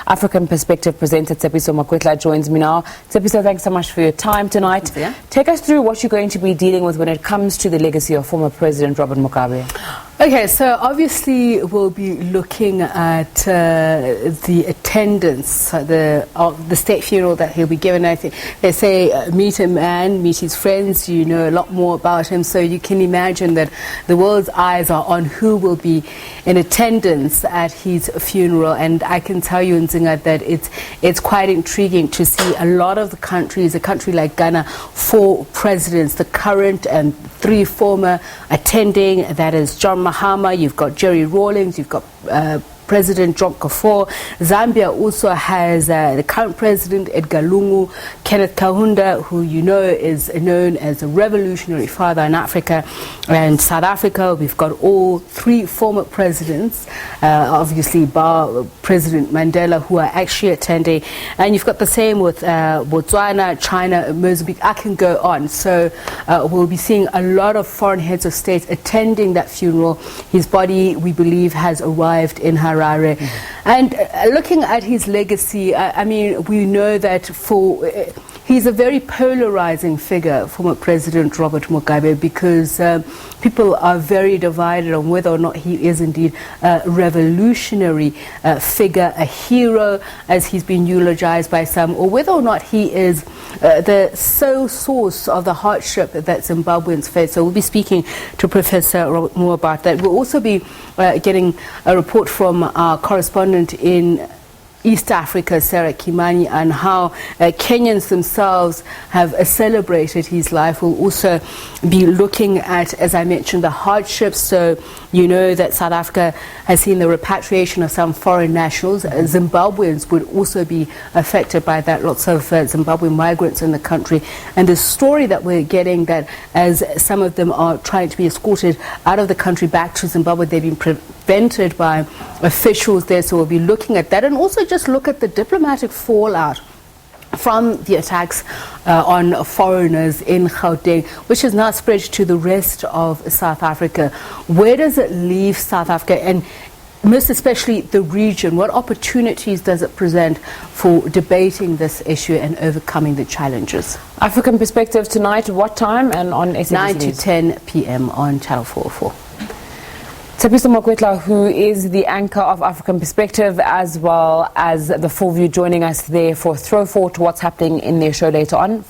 African Perspective presenter Tsepiso Makwetla joins me now. Tsepiso, thanks so much for your time tonight. Yeah. Take us through what you're going to be dealing with when it comes to the legacy of former President Robert Mugabe. Okay, so obviously we'll be looking at the attendance, the state funeral that he'll be given. I think they say meet a man, meet his friends. You know a lot more about him, so you can imagine that the world's eyes are on who will be in attendance at his funeral. And I can tell you, Nzinga, that it's quite intriguing to see a lot of the countries, a country like Ghana, 4 presidents, the current and 3 former attending. That is John Mahama, you've got Jerry Rawlings, you've got President John Kufuor. Zambia also has the current president, Edgar Lungu, Kenneth Kaunda, who you know is known as a revolutionary father in Africa. And South Africa, we've got all 3 former presidents, obviously bar President Mandela, who are actually attending. And you've got the same with Botswana, China, Mozambique. I can go on. So we'll be seeing a lot of foreign heads of state attending that funeral. His body, we believe, has arrived in Harare. And looking at his legacy, I mean, we know that he's a very polarizing figure, former President Robert Mugabe, because people are very divided on whether or not he is indeed a revolutionary figure, a hero, as he's been eulogized by some, or whether or not he is the sole source of the hardship that Zimbabweans face. So we'll be speaking to Professor Robert more about that. We'll also be getting a report from our correspondent in East Africa, Sarah Kimani, and how Kenyans themselves have celebrated his life. We'll also be looking at, as I mentioned, the hardships. So you know that South Africa has seen the repatriation of some foreign nationals. Zimbabweans would also be affected by that. Lots of Zimbabwean migrants in the country. And the story that we're getting, that as some of them are trying to be escorted out of the country back to Zimbabwe, they've been prevented by officials there. So we'll be looking at that, and also just look at the diplomatic fallout from the attacks on foreigners in Gauteng, which has now spread to the rest of South Africa. Where does it leave South Africa, and most especially the region? What opportunities does it present for debating this issue and overcoming the challenges? African Perspective tonight, what time, and on SABC 9 to 10 p.m. on Channel 404. Tsepiso Makwetla, who is the anchor of African Perspective, as well as the Full View, joining us there for Throw Forward to what's happening in their show later on.